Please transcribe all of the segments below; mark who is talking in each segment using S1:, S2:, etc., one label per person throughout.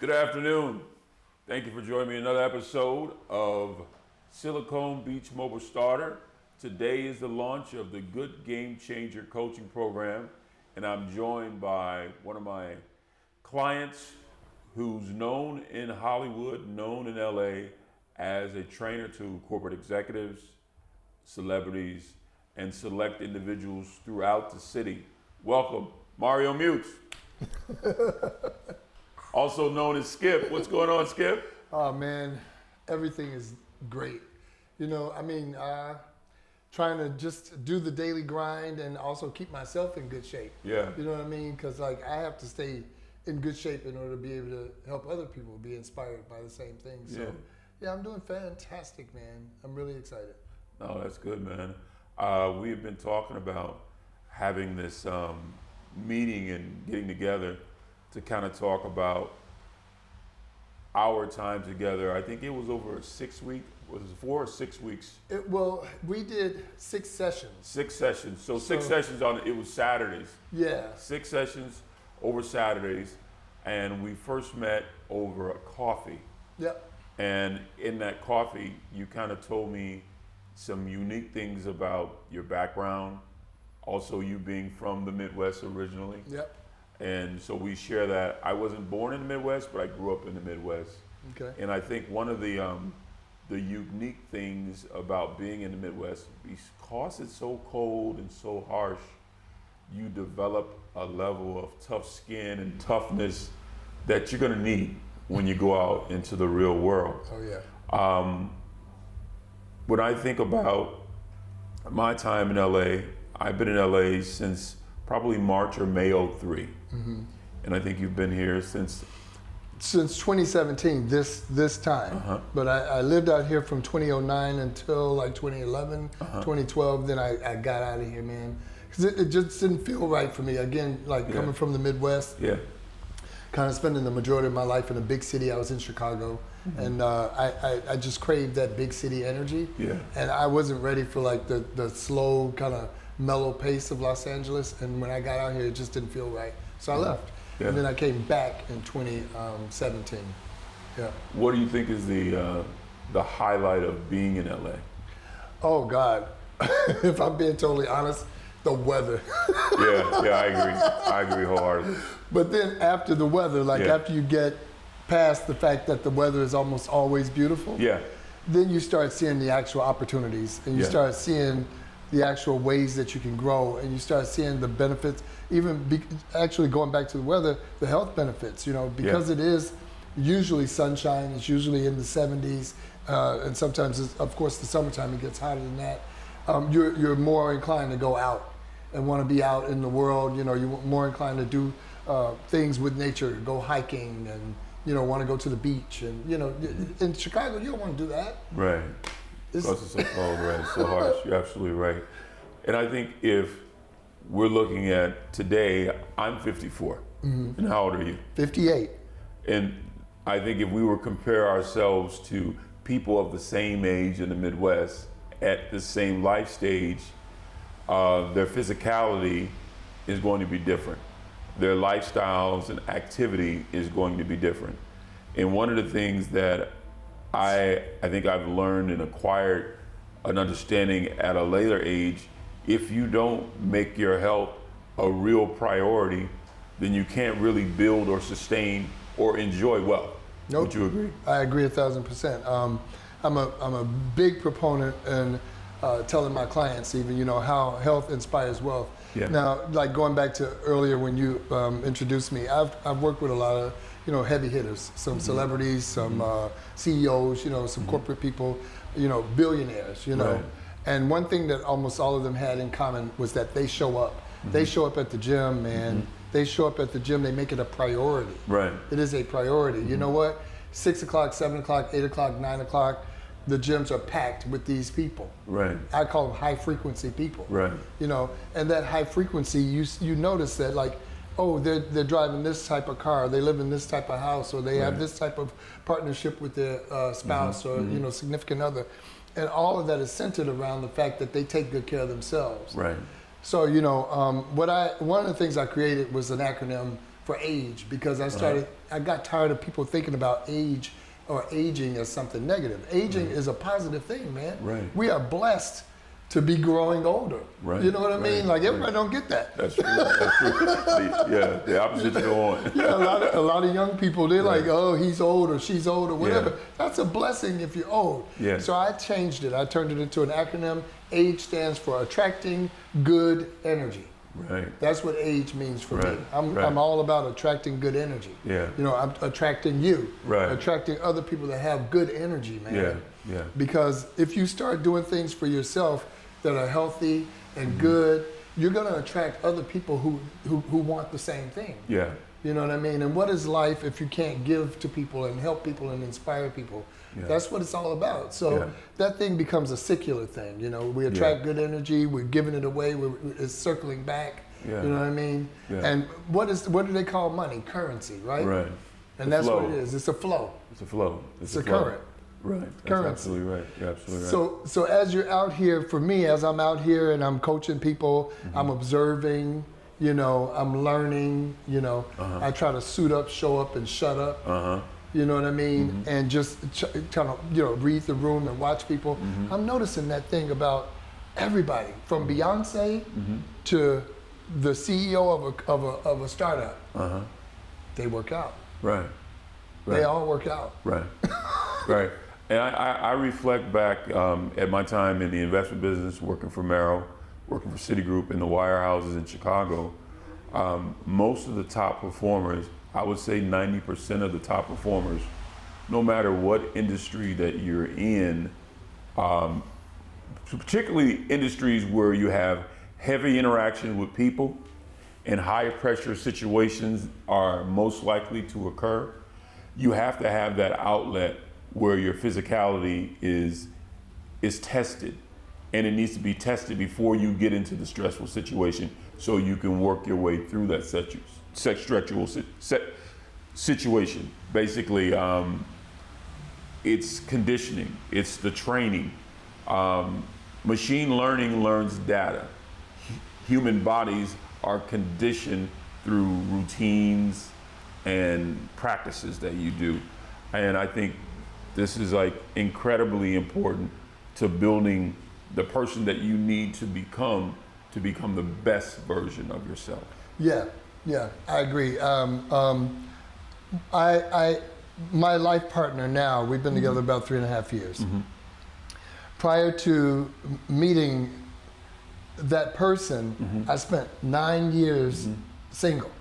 S1: Good afternoon. Thank you for joining me in another episode of Silicon Beach Mobile Starter. Today is the launch of the Goodgamechanger coaching program, and I'm joined by one of my clients who's known in Hollywood, known in LA as a trainer to corporate executives, celebrities, and select individuals throughout the city. Welcome, Mareo Mukes. Also known as Skip. What's going on, Skip?
S2: Oh man, everything is great. Trying to just do the daily grind and also keep myself in good shape.
S1: Yeah.
S2: You know what I mean? Because I have to stay in good shape in order to be able to help other people be inspired by the same thing. So yeah, I'm doing fantastic, man. I'm really excited.
S1: No, that's good, man. We have been talking about having this meeting and getting together to kind of talk about our time together. I think it was over 6 weeks. Was it 4 or 6 weeks?
S2: We did 6 sessions.
S1: 6 sessions. So 6 sessions it was Saturdays.
S2: Yeah.
S1: 6 sessions over Saturdays, and we first met over a coffee.
S2: Yep.
S1: And in that coffee, you kind of told me some unique things about your background, also you being from the Midwest originally.
S2: Yep.
S1: And so we share that. I wasn't born in the Midwest, but I grew up in the Midwest.
S2: Okay.
S1: And I think one of the unique things about being in the Midwest, because it's so cold and so harsh, you develop a level of tough skin and toughness that you're gonna need when you go out into the real world.
S2: Oh yeah.
S1: When I think about my time in LA, I've been in LA since probably March or May '03. Mm-hmm. And I think you've been here since
S2: 2017, this time.
S1: Uh-huh.
S2: But I lived out here from 2009 until like 2011, 2012. Then I got out of here, man. Because it just didn't feel right for me. Again, coming from the Midwest.
S1: Yeah.
S2: Kind of spending the majority of my life in a big city. I was in Chicago. Mm-hmm. And I just craved that big city energy.
S1: Yeah.
S2: And I wasn't ready for like the slow kind of mellow pace of Los Angeles. And when I got out here, it just didn't feel right. So I left. Yeah. And then I came back in 2017. Yeah.
S1: What do you think is the highlight of being in LA?
S2: Oh God, if I'm being totally honest, the weather.
S1: I agree wholeheartedly.
S2: But then after the weather, after you get past the fact that the weather is almost always beautiful, then you start seeing the actual opportunities, and you start seeing the actual ways that you can grow, and you start seeing the benefits, actually going back to the weather, the health benefits, because it is usually sunshine, it's usually in the 70s, and sometimes, of course, the summertime it gets hotter than that. You're more inclined to go out and want to be out in the world, you're more inclined to do things with nature, go hiking and, want to go to the beach. And, in Chicago, you don't want to do that.
S1: Right. Because it's so cold, right? It's so harsh. You're absolutely right. And I think if we're looking at today, I'm 54. Mm-hmm. And how old are you?
S2: 58. And
S1: I think if we were to compare ourselves to people of the same age in the Midwest at the same life stage, their physicality is going to be different. Their lifestyles and activity is going to be different. And one of the things that I think I've learned and acquired an understanding at a later age, if you don't make your health a real priority, then you can't really build or sustain or enjoy wealth.
S2: Nope.
S1: Would you agree?
S2: I agree 1,000%. I'm a big proponent in telling my clients even, how health inspires wealth.
S1: Yeah.
S2: Now, going back to earlier when you introduced me, I've worked with a lot of heavy hitters, some celebrities, some CEOs, some corporate people, billionaires,
S1: Right.
S2: And one thing that almost all of them had in common was that they show up. Mm-hmm. They show up at the gym, man. Mm-hmm. They show up at the gym, they make it a priority.
S1: Right.
S2: It is a priority. Mm-hmm. You know what? 6 o'clock, 7 o'clock, 8 o'clock, 9 o'clock, the gyms are packed with these people.
S1: Right.
S2: I call them high frequency people.
S1: Right.
S2: And that high frequency, you notice that they're driving this type of car, they live in this type of house, or they have this type of partnership with their spouse or significant other. And all of that is centered around the fact that they take good care of themselves.
S1: Right.
S2: So, one of the things I created was an acronym for age because I got tired of people thinking about age or aging as something negative. Aging is a positive thing, man.
S1: Right.
S2: We are blessed to be growing older.
S1: Right.
S2: You know what I mean? Like everybody don't get that.
S1: That's true. That's true. The opposite to go on.
S2: Yeah, a lot of young people, they're like, oh, he's old or she's old or whatever. That's a blessing if you're old.
S1: Yeah.
S2: So I changed it. I turned it into an acronym. AGE stands for attracting good energy.
S1: Right.
S2: That's what age means for me. I'm all about attracting good energy.
S1: Yeah.
S2: You know, I'm attracting you.
S1: Right.
S2: Attracting other people that have good energy, man.
S1: Yeah. Yeah.
S2: Because if you start doing things for yourself that are healthy and good, you're gonna attract other people who want the same thing.
S1: Yeah.
S2: You know what I mean? And what is life if you can't give to people and help people and inspire people? Yeah. That's what it's all about. So that thing becomes a circular thing. You know, we attract good energy. We're giving it away. It's circling back. Yeah. You know what I mean? Yeah. And what do they call money? Currency, right?
S1: Right.
S2: And that's what it is. It's a flow.
S1: It's a flow.
S2: It's a current.
S1: Right. That's
S2: currency.
S1: absolutely right. You're absolutely right.
S2: So as you're out here, for me, as I'm out here and I'm coaching people, I'm observing. You know, I'm learning. You know, I try to suit up, show up, and shut up. You know what I mean? And just kind of, read the room and watch people. I'm noticing that thing about everybody, from Beyonce to the CEO of a startup. They work out.
S1: Right.
S2: They all work out.
S1: Right. Right. And I reflect back at my time in the investment business, working for Mareo, working for Citigroup in the wirehouses in Chicago. Most of the top performers, I would say 90% of the top performers, no matter what industry that you're in, particularly industries where you have heavy interaction with people and high pressure situations are most likely to occur, you have to have that outlet where your physicality is tested. And it needs to be tested before you get into the stressful situation so you can work your way through that stressful situation. Basically, it's conditioning, it's the training. Machine learning learns data. Human bodies are conditioned through routines and practices that you do. And I think this is like incredibly important to building the person that you need to become the best version of yourself. Yeah,
S2: I agree. My life partner now, we've been together about 3.5 years. Prior to meeting that person, I spent 9 years single.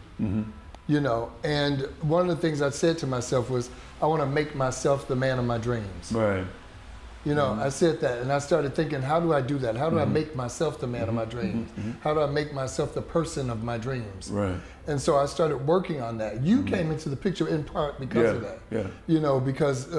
S2: You know, and one of the things I said to myself was, I want to make myself the man of my dreams.
S1: Right.
S2: You know, I said that, and I started thinking, how do I do that? How do I make myself the man of my dreams? How do I make myself the person of my dreams?
S1: Right.
S2: And so I started working on that. You came into the picture in part because of that. Yeah. You know, because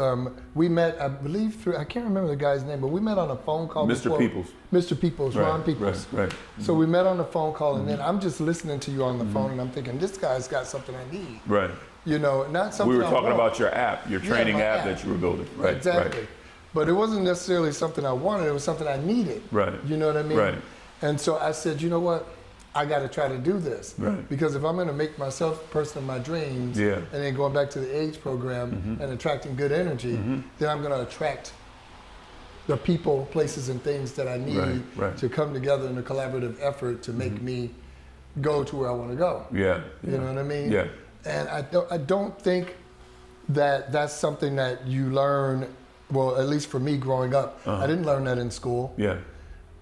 S2: we met, I believe, I can't remember the guy's name, but we met on a phone call.
S1: Mr. Peoples.
S2: Mr. Peoples, right. Ron Peoples.
S1: Right.
S2: So we met on the phone call, and then I'm just listening to you on the phone, and I'm thinking, this guy's got something I need.
S1: Right.
S2: You know, not something
S1: we were talking about your app, your training app that you were building. Right.
S2: Exactly.
S1: Right.
S2: But it wasn't necessarily something I wanted, it was something I needed.
S1: Right.
S2: You know what I mean?
S1: Right.
S2: And so I said, you know what? I got to try to do this.
S1: Right.
S2: Because if I'm going to make myself the person of my dreams, and then going back to the AGE program and attracting good energy, then I'm going to attract the people, places, and things that I need to come together in a collaborative effort to make me go to where I want to go.
S1: Yeah.
S2: You know what I mean?
S1: Yeah.
S2: And I don't think that that's something that you learn. Well, at least for me growing up, I didn't learn that in school.
S1: Yeah.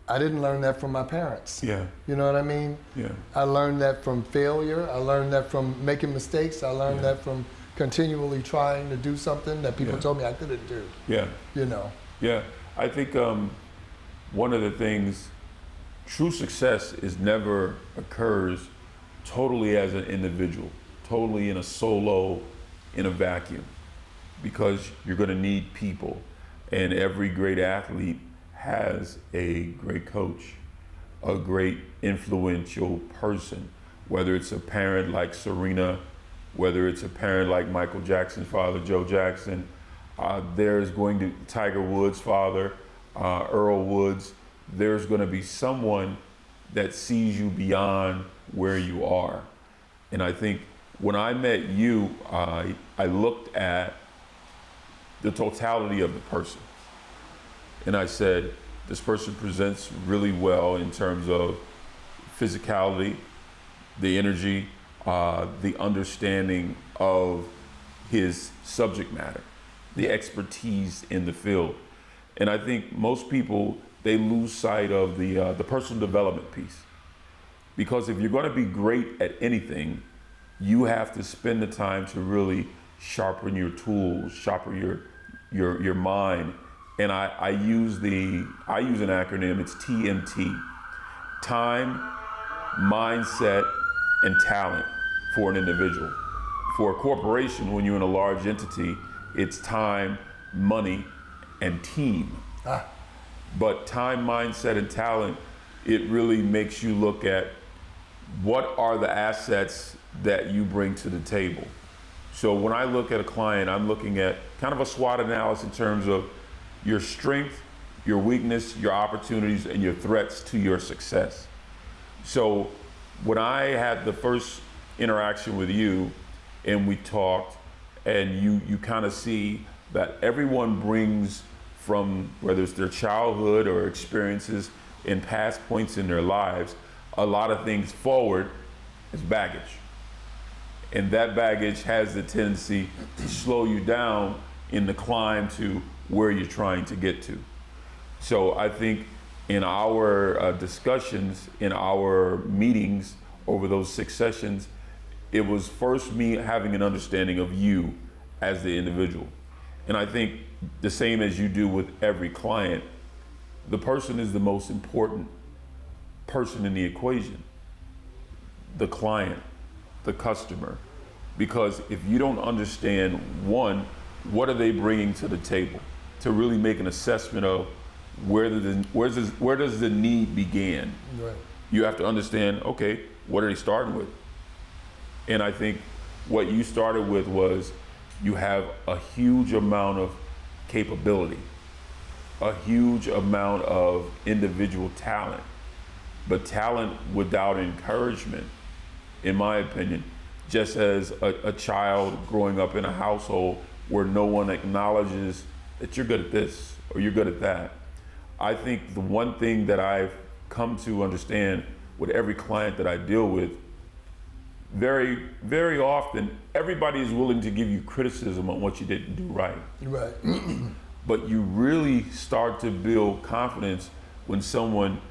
S2: I didn't learn that from my parents.
S1: Yeah.
S2: You know what I mean?
S1: Yeah.
S2: I learned that from failure. I learned that from making mistakes. I learned that from continually trying to do something that people told me I couldn't do.
S1: Yeah.
S2: You know?
S1: Yeah. I think one of the things, true success never occurs totally as an individual, totally in a solo, in a vacuum. Because you're going to need people, and every great athlete has a great coach, a great influential person, whether it's a parent like Serena, whether it's a parent like Michael Jackson's father, Joe Jackson, there's going to Tiger Woods' father, Earl Woods, there's going to be someone that sees you beyond where you are. And I think when I met you, I looked at the totality of the person. And I said, this person presents really well in terms of physicality, the energy, the understanding of his subject matter, the expertise in the field. And I think most people, they lose sight of the personal development piece. Because if you're going to be great at anything, you have to spend the time to really sharpen your tools, sharpen your mind. And I use an acronym, it's TMT. Time, mindset, and talent for an individual. For a corporation, when you're in a large entity, it's time, money, and team. But time, mindset, and talent, it really makes you look at what are the assets that you bring to the table. So when I look at a client, I'm looking at kind of a SWOT analysis in terms of your strength, your weakness, your opportunities, and your threats to your success. So when I had the first interaction with you and we talked, and you kind of see that everyone brings from, whether it's their childhood or experiences in past points in their lives, a lot of things forward as baggage. And that baggage has the tendency to slow you down in the climb to where you're trying to get to. So I think in our discussions, in our meetings over those 6 sessions, it was first me having an understanding of you as the individual. And I think the same as you do with every client, the person is the most important person in the equation, the client, the customer. Because if you don't understand, one, what are they bringing to the table, to really make an assessment of where does the need begin? Right. You have to understand, okay, what are they starting with? And I think what you started with was you have a huge amount of capability, a huge amount of individual talent, but talent without encouragement, in my opinion, just as a child growing up in a household where no one acknowledges that you're good at this or you're good at that. I think the one thing that I've come to understand with every client that I deal with, very, very often, everybody is willing to give you criticism on what you didn't do right.
S2: Right.
S1: But you really start to build confidence when someone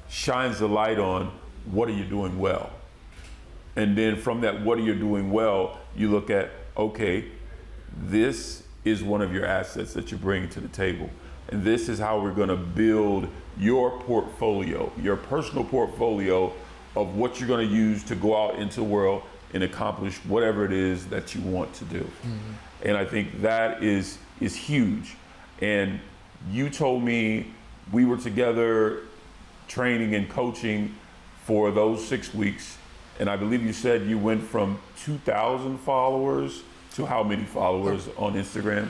S1: shines the light on what are you doing well. And then from that, what are you doing well, you look at, okay, this is one of your assets that you're bringing to the table. And this is how we're gonna build your portfolio, your personal portfolio of what you're gonna use to go out into the world and accomplish whatever it is that you want to do. Mm-hmm. And I think that is huge. And you told me we were together training and coaching for those 6 weeks. And I believe you said you went from 2,000 followers to how many followers on Instagram?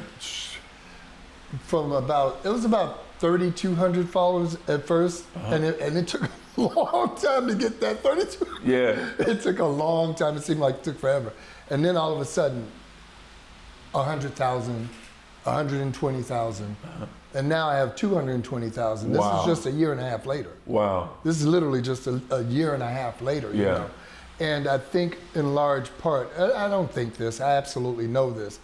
S2: From it was about 3,200 followers at first, and it took a long time to get that 32.
S1: Yeah.
S2: It took a long time. It seemed like it took forever. And then all of a sudden, 100,000, 120,000, and now I have 220,000. This is just a year and a half later.
S1: Wow.
S2: This is literally just a year and a half later, you know? And I think in large part, I don't think this, I absolutely know this.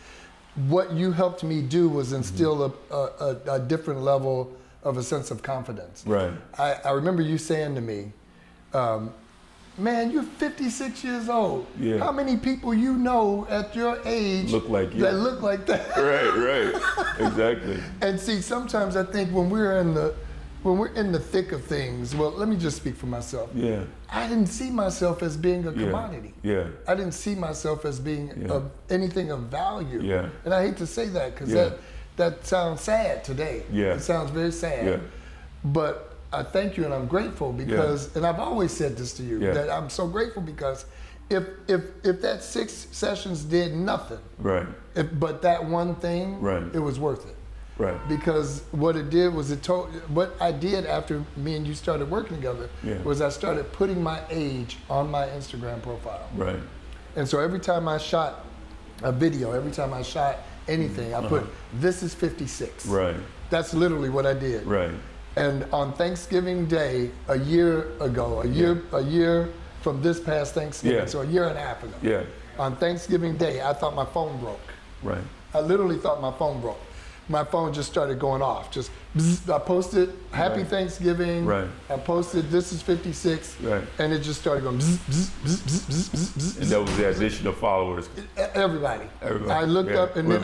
S2: What you helped me do was instill a different level of a sense of confidence.
S1: Right.
S2: I remember you saying to me, man, you're 56 years old.
S1: Yeah.
S2: How many people you know at your age
S1: look like you?
S2: That look like that?
S1: Right, exactly.
S2: And see, sometimes I think when we're in the thick of things, well, let me just speak for myself.
S1: Yeah.
S2: I didn't see myself as being a commodity.
S1: Yeah.
S2: I didn't see myself as being of anything of value.
S1: Yeah.
S2: And I hate to say that because that sounds sad today.
S1: Yeah.
S2: It sounds very sad.
S1: Yeah.
S2: But I thank you and I'm grateful because, and I've always said this to you, that I'm so grateful because if that 6 sessions did nothing,
S1: right,
S2: but that one thing, it was worth it.
S1: Right.
S2: Because what it did was what I did after me and you started working together was I started putting my age on my Instagram profile.
S1: Right.
S2: And so every time I shot a video, every time I shot anything, I put, this is 56.
S1: Right.
S2: That's literally what I did.
S1: Right.
S2: And on Thanksgiving Day, a year ago, a year from this past Thanksgiving, so a year and a half ago, on Thanksgiving Day, I thought my phone broke.
S1: Right.
S2: I literally thought my phone broke. My phone just started going off. Just bzz, I posted Happy Thanksgiving.
S1: Right.
S2: I posted this is 56.
S1: Right.
S2: And it just started going bzz, bzz, bzz, bzz, bzz, bzz, bzz.
S1: And that was the addition of followers.
S2: Everybody. I looked up and then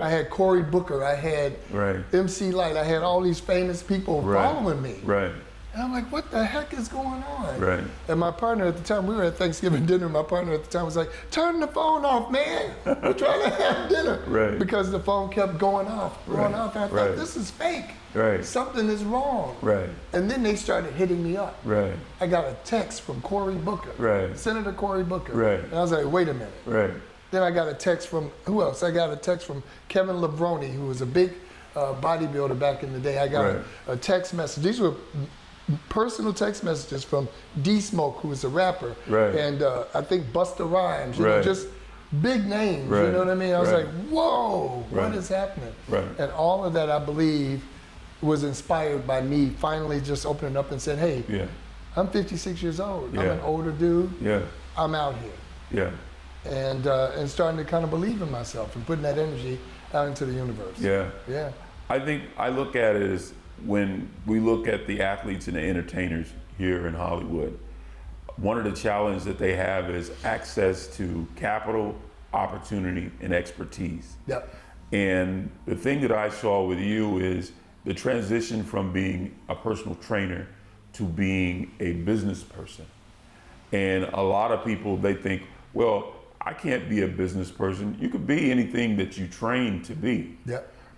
S2: I had Cory Booker. I had MC Light. I had all these famous people following me.
S1: Right.
S2: And I'm like, what the heck is going on?
S1: Right.
S2: And my partner at the time, we were at Thanksgiving dinner, my partner at the time was like, turn the phone off, man. We're trying to have dinner.
S1: Right.
S2: Because the phone kept going off. And I thought, this is fake.
S1: Right.
S2: Something is wrong.
S1: Right.
S2: And then they started hitting me up.
S1: Right.
S2: I got a text from Cory Booker.
S1: Right.
S2: Senator Cory Booker.
S1: Right.
S2: And I was like, wait a minute.
S1: Right.
S2: Then I got a text from, who else? I got a text from Kevin Levrone, who was a big bodybuilder back in the day. I got a text message. These were personal text messages from D-Smoke, who is a rapper, and I think Busta Rhymes, you know, just big names, you know what I mean? I was like, whoa, what is happening? And all of that, I believe, was inspired by me finally just opening up and saying, hey, I'm 56 years old. I'm an older dude. I'm out here. And starting to kind of believe in myself and putting that energy out into the universe.
S1: I think I look at it as when we look at the athletes and the entertainers here in Hollywood, one of the challenges that they have is access to capital, opportunity, and expertise. And the thing that I saw with you is the transition from being a personal trainer to being a business person. And a lot of people, they think, well, I can't be a business person. You could be anything that you train to be.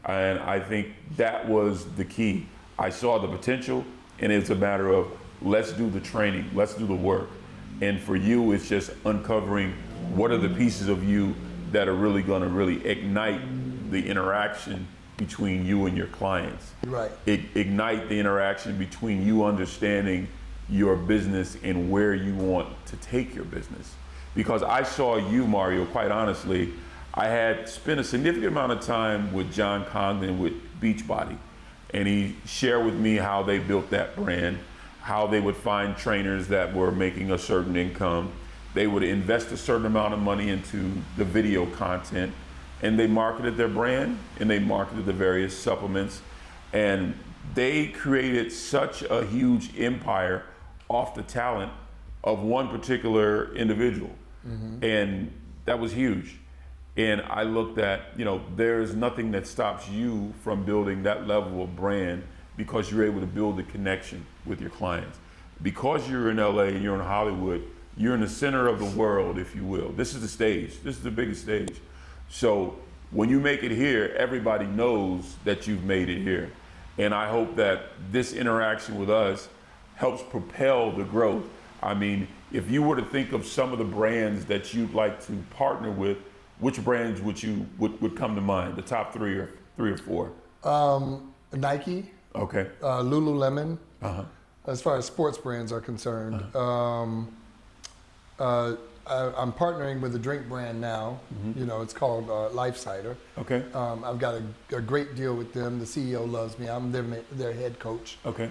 S1: And I think that was the key. I saw the potential, and it's a matter of let's do the training, let's do the work. And for you, it's just uncovering what are the pieces of you that are really gonna really ignite the interaction between you and your clients. Ignite the interaction between you understanding your business and where you want to take your business. Because I saw you, Mareo, quite honestly, I had spent a significant amount of time with John Congdon with Beachbody, and he shared with me how they built that brand, how they would find trainers that were making a certain income. They would invest a certain amount of money into the video content, and they marketed their brand, and they marketed the various supplements, and they created such a huge empire off the talent of one particular individual. And that was huge. And I looked at, you know, there's nothing that stops you from building that level of brand because you're able to build a connection with your clients. Because you're in LA and you're in Hollywood, you're in the center of the world, if you will. This is the stage. This is the biggest stage. So when you make it here, everybody knows that you've made it here. And I hope that this interaction with us helps propel the growth. I mean, if you were to think of some of the brands that you'd like to partner with, which brands would come to mind? The top three or four?
S2: Nike.
S1: Okay.
S2: Lululemon. As far as sports brands are concerned. I'm partnering with a drink brand now. You know, it's called Life Cider.
S1: Okay.
S2: I've got a great deal with them. The CEO loves me. I'm their head coach.
S1: Okay.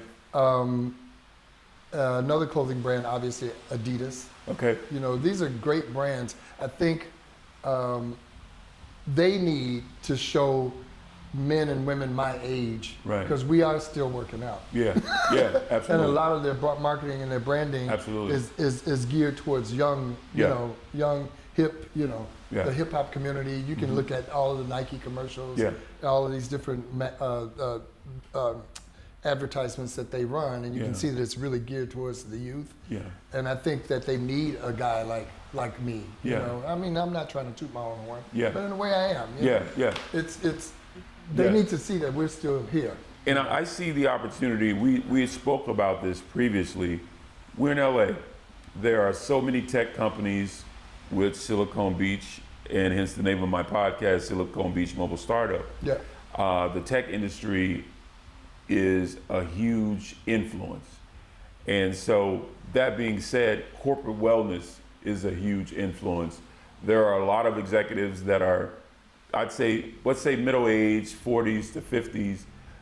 S2: Another clothing brand, obviously Adidas.
S1: Okay.
S2: You know, these are great brands. I think they need to show men and women my age, because we are still working out. Absolutely. And a lot of their marketing and their branding is geared towards young, you know, young, hip, you know, the hip hop community. You can look at all of the Nike commercials, all of these different advertisements that they run, and you can see that it's really geared towards the youth. And I think that they need a guy like me. You know, I mean, I'm not trying to toot my own horn, but in a way I am. You know? It's they need to see that we're still here.
S1: And I see the opportunity. We spoke about this previously. We're in LA. There are so many tech companies with Silicon Beach, and hence the name of my podcast, Silicon Beach Mobile Startup. The tech industry is a huge influence. And so that being said, corporate wellness is a huge influence. There are a lot of executives that are, I'd say, let's say middle age, 40s to 50s,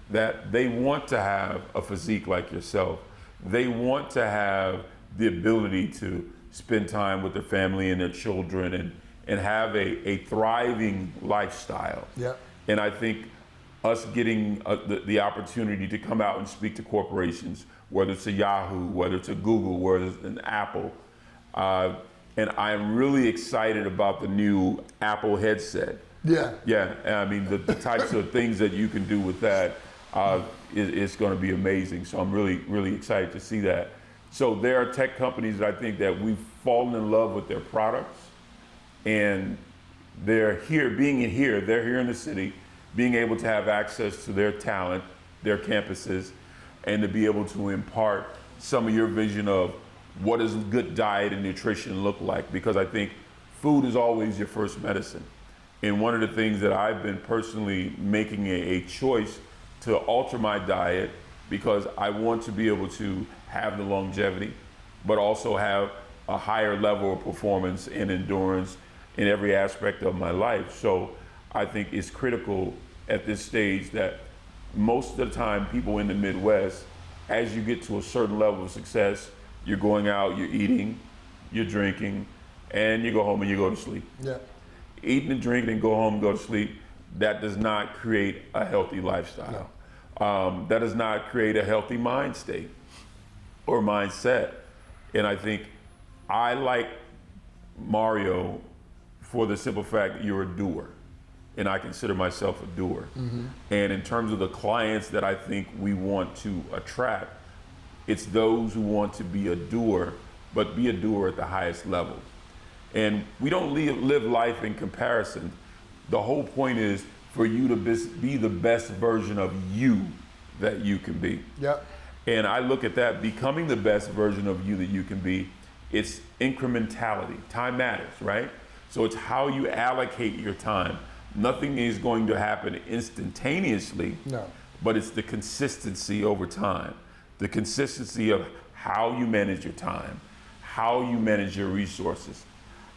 S1: that they want to have a physique like yourself. They want to have the ability to spend time with their family and their children and have a thriving lifestyle.
S2: Yeah.
S1: And I think us getting the opportunity to come out and speak to corporations, whether it's a Yahoo, whether it's a Google, whether it's an Apple, and I'm really excited about the new Apple headset.
S2: Yeah.
S1: Yeah, I mean, the types of things that you can do with that is going to be amazing. So I'm really, really excited to see that. So there are tech companies that I think that we've fallen in love with their products, and they're here, they're here in the city, being able to have access to their talent, their campuses, and to be able to impart some of your vision of what does good diet and nutrition look like, because I think food is always your first medicine. And one of the things that I've been personally making a choice to alter my diet, because I want to be able to have the longevity, but also have a higher level of performance and endurance in every aspect of my life. So I think it's critical at this stage that most of the time people in the Midwest, as you get to a certain level of success, you're going out, you're eating, you're drinking, and you go home and you go to sleep.
S2: Yeah.
S1: Eating and drinking and go home and go to sleep, that does not create a healthy lifestyle. No. That does not create a healthy mind state or mindset. And I think I like Mareo for the simple fact that you're a doer. And I consider myself a doer. Mm-hmm. And in terms of the clients that I think we want to attract, it's those who want to be a doer, but be a doer at the highest level. And we don't live life in comparison. The whole point is for you to be the best version of you that you can be.
S2: Yep.
S1: And I look at that, becoming the best version of you that you can be, it's incrementality. Time matters, right? So it's how you allocate your time. Nothing is going to happen instantaneously,
S2: no.
S1: But it's the consistency over time. The consistency of how you manage your time, how you manage your resources,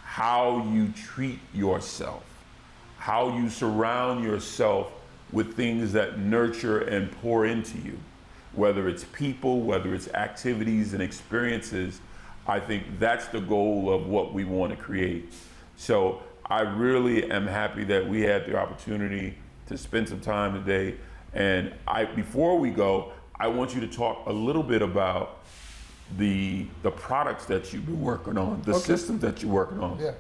S1: how you treat yourself, how you surround yourself with things that nurture and pour into you, whether it's people, whether it's activities and experiences. I think that's the goal of what we want to create. So I really am happy that we had the opportunity to spend some time today. And before we go, I want you to talk a little bit about the products that you've been working on, the systems that you're working on.
S2: Yeah.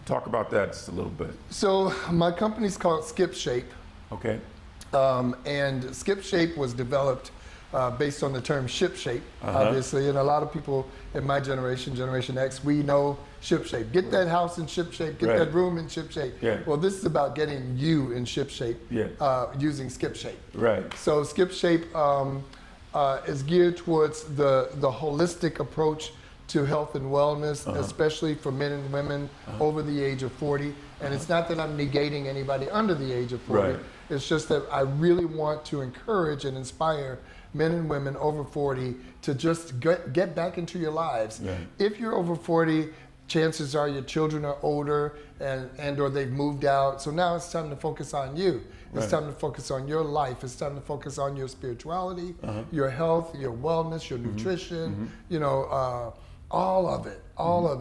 S1: Talk about that just a little bit.
S2: So my company's called Skipfit.
S1: Okay.
S2: And Skipfit was developed based on the term ship shape, obviously. And a lot of people in my generation, Generation X, we know ship shape. Get that house in ship shape, get that room in ship shape.
S1: Yeah.
S2: Well, this is about getting you in ship shape using Skipfit.
S1: Right.
S2: So Skipfit is geared towards the holistic approach to health and wellness, especially for men and women over the age of 40. And it's not that I'm negating anybody under the age of 40.
S1: Right.
S2: It's just that I really want to encourage and inspire men and women over 40 to just get back into your lives.
S1: Right.
S2: If you're over 40, chances are your children are older and or they've moved out. So now it's time to focus on you. It's time to focus on your life. It's time to focus on your spirituality, your health, your wellness, your nutrition, you know, all of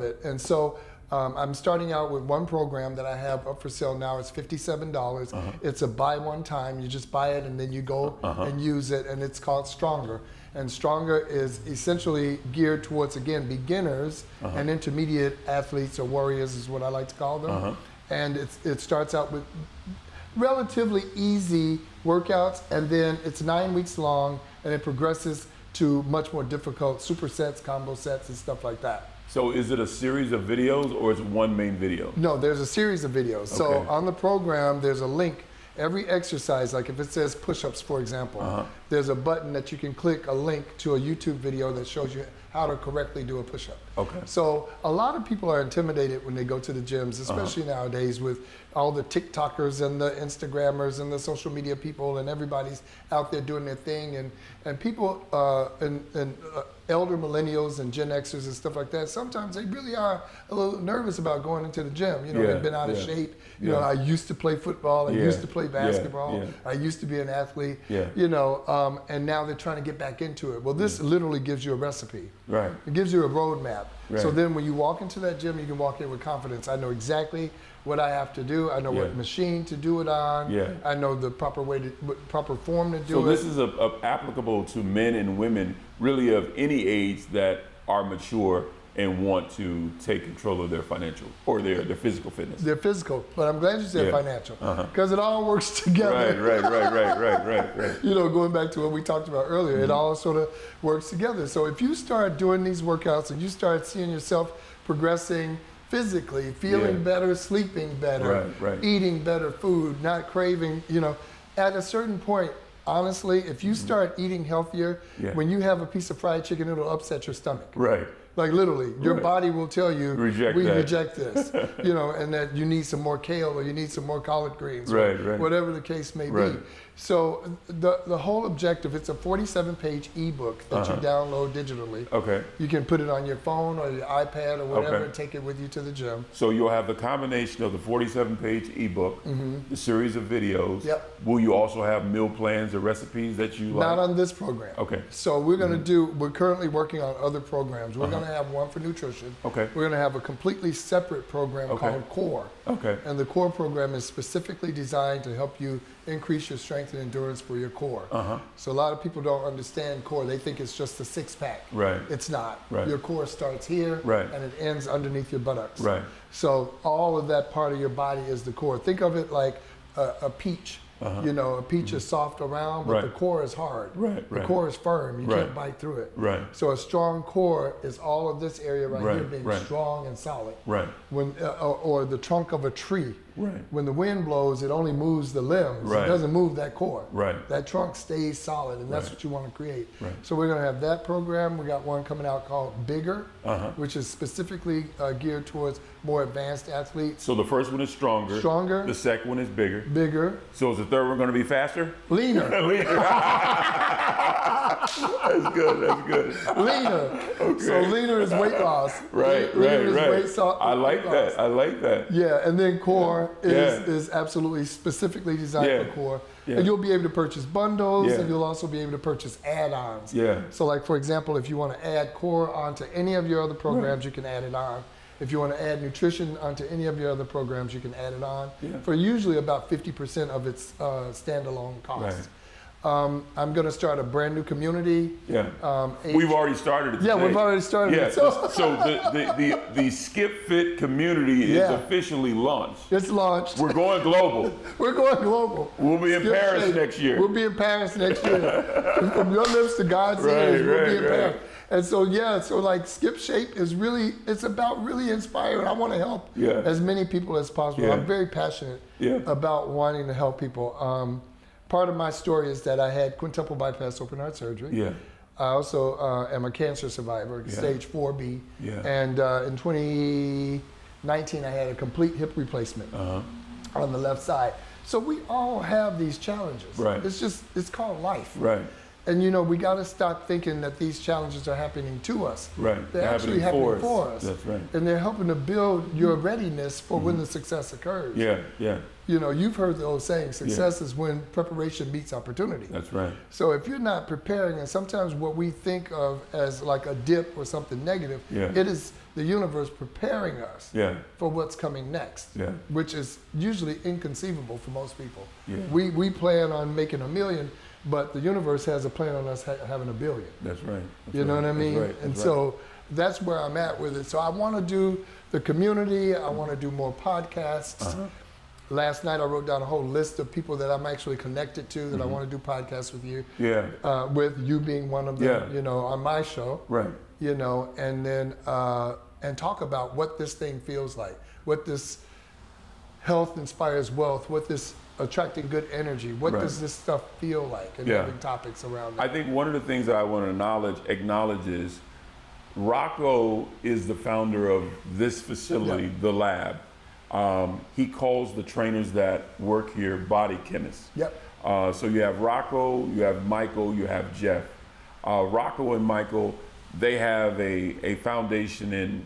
S2: it. And so I'm starting out with one program that I have up for sale now. It's $57. It's a buy one time. You just buy it and then you go and use it, and it's called Stronger. And Stronger is essentially geared towards, again, beginners and intermediate athletes, or warriors is what I like to call them. And it starts out with relatively easy workouts, and then it's 9 weeks long, and it progresses to much more difficult supersets, combo sets, and stuff like that.
S1: So is it a series of videos, or is it one main video?
S2: No, there's a series of videos.
S1: Okay.
S2: So on the program, there's a link. Every exercise, like if it says push-ups, for example, there's a button that you can click, a link to a YouTube video that shows you how to correctly do a push-up.
S1: Okay.
S2: So a lot of people are intimidated when they go to the gyms, especially nowadays with all the TikTokers and the Instagrammers and the social media people, and everybody's out there doing their thing, and people elder millennials and Gen Xers and stuff like that, sometimes they really are a little nervous about going into the gym. You know, they've been out of shape. You know, I used to play football. I used to play basketball. I used to be an athlete. You know, and now they're trying to get back into it. Well, this literally gives you a recipe. Right. It gives you a roadmap. Right. So then when you walk into that gym, you can walk in with confidence. I know exactly what I have to do. I know what machine to do it on. I know the proper way to, proper form to do it.
S1: So this is applicable to men and women really of any age that are mature and want to take control of their financial or their physical fitness.
S2: Their physical, but I'm glad you said financial, because it all works together. Right. You know, going back to what we talked about earlier, it all sort of works together. So if you start doing these workouts and you start seeing yourself progressing physically, feeling better, sleeping better, eating better food, not craving, you know, at a certain point, honestly, if you start eating healthier, when you have a piece of fried chicken, it'll upset your stomach. Right. Like literally, your body will tell you, we reject this, you know, and that you need some more kale or you need some more collard greens, or whatever the case may be. So the whole objective, it's a 47-page ebook that you download digitally. Okay. You can put it on your phone or your iPad or whatever and take it with you to the gym.
S1: So you'll have the combination of the 47-page ebook, the series of videos. Will you also have meal plans or recipes that you like?
S2: Not on this program. Okay. So we're going to do, we're currently working on other programs. We're going to have one for nutrition. Okay. We're going to have a completely separate program called Core. Okay. And the Core program is specifically designed to help you increase your strength and endurance for your core. So a lot of people don't understand core. They think it's just a six-pack. Right. It's not. Right. Your core starts here and it ends underneath your buttocks. Right. So all of that part of your body is the core. Think of it like a peach. You know, a peach is soft around, but the core is hard. The core is firm. You can't bite through it. So a strong core is all of this area here being strong and solid. When or the trunk of a tree. When the wind blows, it only moves the limbs. It doesn't move that core. That trunk stays solid, and that's what you want to create. So we're going to have that program. We got one coming out called Bigger, which is specifically geared towards more advanced athletes.
S1: So the first one is stronger. Stronger. The second one is bigger.
S2: Bigger.
S1: So is the third one going to be faster?
S2: Leaner.
S1: Leaner. That's good. That's good.
S2: Leaner. Okay. So leaner is weight loss. Leaner is weight loss.
S1: I like that. I like that.
S2: Yeah, and then core is absolutely specifically designed for core. And you'll be able to purchase bundles, and you'll also be able to purchase add-ons. So like, for example, if you want to add core onto any of your other programs, you can add it on. If you want to add nutrition onto any of your other programs, you can add it on for usually about 50% of its standalone cost. I'm going to start a brand new community.
S1: We've already started it today.
S2: We've already started it.
S1: So the Skipfit community is officially launched.
S2: It's launched.
S1: We're going global.
S2: We're going global.
S1: We'll be in Paris next year.
S2: We'll be in Paris next year. From your lips to God's ears, we'll be in Paris. And so, so like Skip Shape is really, it's about really inspiring. I want to help as many people as possible. I'm very passionate about wanting to help people. Part of my story is that I had quintuple bypass open heart surgery. I also am a cancer survivor, stage 4B. And in 2019, I had a complete hip replacement on the left side. So we all have these challenges. It's called life. And you know, we got to stop thinking that these challenges are happening to us. They're actually happening for us.
S1: That's right.
S2: And they're helping to build your readiness for when the success occurs. You know, you've heard the old saying, success is when preparation meets opportunity.
S1: That's right.
S2: So if you're not preparing, and sometimes what we think of as like a dip or something negative, it is the universe preparing us for what's coming next, which is usually inconceivable for most people. We plan on making $1 million, but the universe has a plan on us having $1 billion.
S1: That's right.
S2: You know what I mean? And so that's where I'm at with it. So I want to do the community. I want to do more podcasts. Last night I wrote down a whole list of people that I'm actually connected to that I want to do podcasts with you. With you being one of them, you know, on my show. You know, and then and talk about what this thing feels like, what this health inspires wealth, what this attracting good energy, what does this stuff feel like, and having topics around that.
S1: I think one of the things that I want to acknowledge is Rocco is the founder of this facility, the lab. He calls the trainers that work here body chemists. So you have Rocco, you have Michael, you have Jeff. Rocco and Michael, they have a foundation in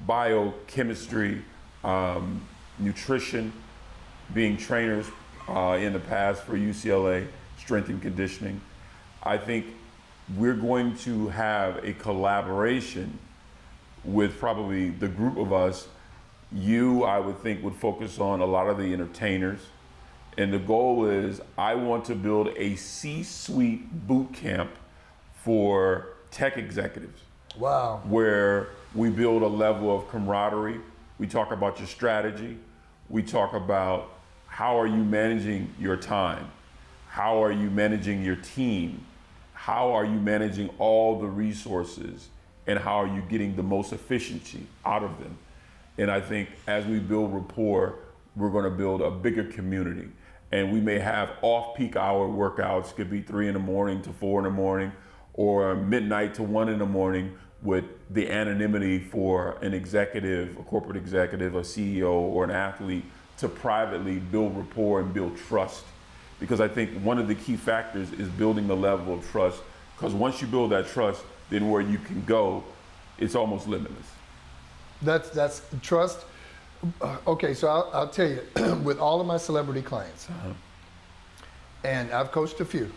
S1: biochemistry, nutrition, being trainers in the past for UCLA, strength and conditioning. I think we're going to have a collaboration with probably the group of us. You, I would think, would focus on a lot of the entertainers. And the goal is I want to build a C-suite boot camp for tech executives.
S2: Wow.
S1: Where we build a level of camaraderie. We talk about your strategy. We talk about how are you managing your time? How are you managing your team? How are you managing all the resources? And how are you getting the most efficiency out of them? And I think as we build rapport, we're going to build a bigger community. And we may have off-peak hour workouts, could be 3 in the morning to 4 in the morning, or midnight to 1 in the morning, with the anonymity for an executive, a corporate executive, a CEO, or an athlete to privately build rapport and build trust. Because I think one of the key factors is building the level of trust. Because once you build that trust, then where you can go, it's almost limitless.
S2: That's trust. Okay, so I'll tell you, with all of my celebrity clients, and I've coached a few,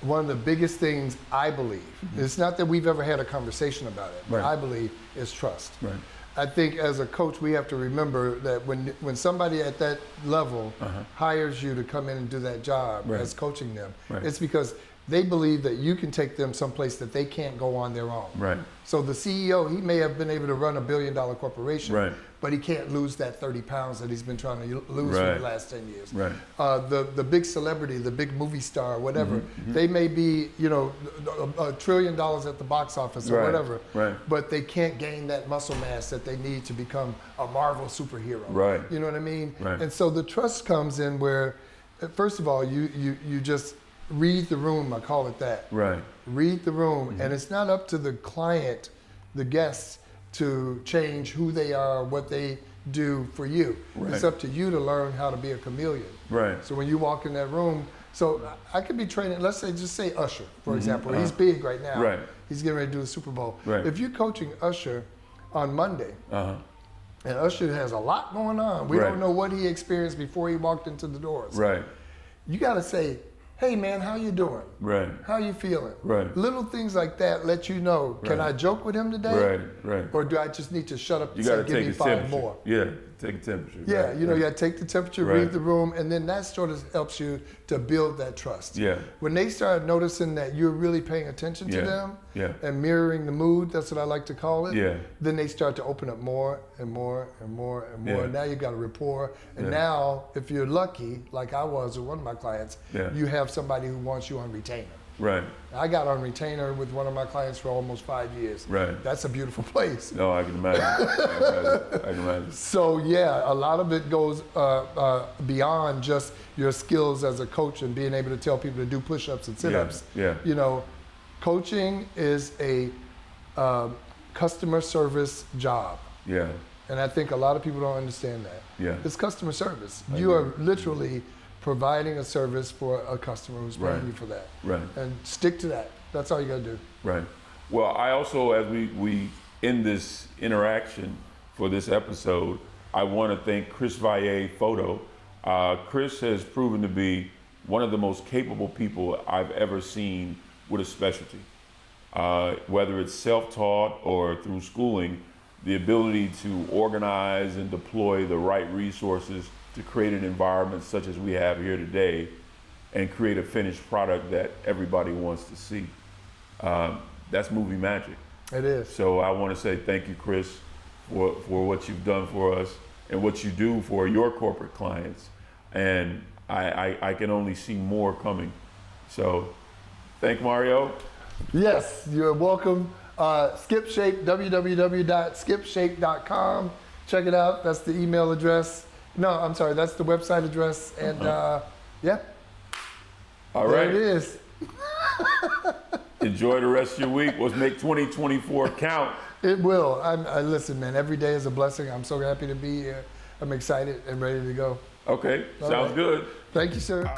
S2: one of the biggest things I believe, it's not that we've ever had a conversation about it, but I believe is trust. Right. I think as a coach, we have to remember that when somebody at that level hires you to come in and do that job as coaching them, it's because they believe that you can take them someplace that they can't go on their own. Right. So the CEO, he may have been able to run $1 billion corporation, but he can't lose that 30 pounds that he's been trying to lose for the last 10 years. Right. The big celebrity, the big movie star, whatever, they may be, $1 trillion at the box office or whatever, but they can't gain that muscle mass that they need to become a Marvel superhero. Right. You know what I mean? Right. And so the trust comes in where, first of all, you just read the room, I call it that. Right. Read the room, and it's not up to the client, the guests, to change who they are, what they do for you. Right. It's up to you to learn how to be a chameleon. Right. So when you walk in that room, so I could be training, let's say, just say Usher, for example. He's big right now. Right. He's getting ready to do the Super Bowl. Right. If you're coaching Usher on Monday, and Usher has a lot going on, we don't know what he experienced before he walked into the doors. Right. You got to say, hey man, how you doing? Right. How you feeling? Right. Little things like that let you know, can I joke with him today? Right. Or do I just need to shut up and say, give me 5 more? Yeah, take a temperature. Yeah, you got to take the temperature, read the room, and then that sort of helps you to build that trust. Yeah. When they start noticing that you're really paying attention to them and mirroring the mood, that's what I like to call it, then they start to open up more and more and more and more. Now you've got a rapport, and now if you're lucky, like I was with one of my clients, you have somebody who wants you on retainer. Right. I got on retainer with one of my clients for almost 5 years. Right. That's a beautiful place. No, I can imagine. I can imagine. So yeah, a lot of it goes beyond just your skills as a coach and being able to tell people to do push-ups and sit-ups. Yeah. Coaching is a customer service job. Yeah. And I think a lot of people don't understand that. Yeah. It's customer service. You are literally providing a service for a customer who's paying you for that. Right. And stick to that. That's all you gotta do. Right. Well, I also, as we end this interaction for this episode, I wanna thank Chris Valle Photo. Chris has proven to be one of the most capable people I've ever seen with a specialty. Whether it's self-taught or through schooling, the ability to organize and deploy the right resources to create an environment such as we have here today and create a finished product that everybody wants to see. That's movie magic. It is. So I want to say thank you, Chris, for what you've done for us and what you do for your corporate clients. And I can only see more coming. So thank Mareo. Yes, you're welcome. Skipshape, www.skipshape.com. Check it out. That's the email address. No, I'm sorry, that's the website address, and yeah. All right. There it is. Enjoy the rest of your week. Let's make 2024 count. It will. Listen, man, every day is a blessing. I'm so happy to be here. I'm excited and ready to go. Okay, sounds good. Thank you, sir.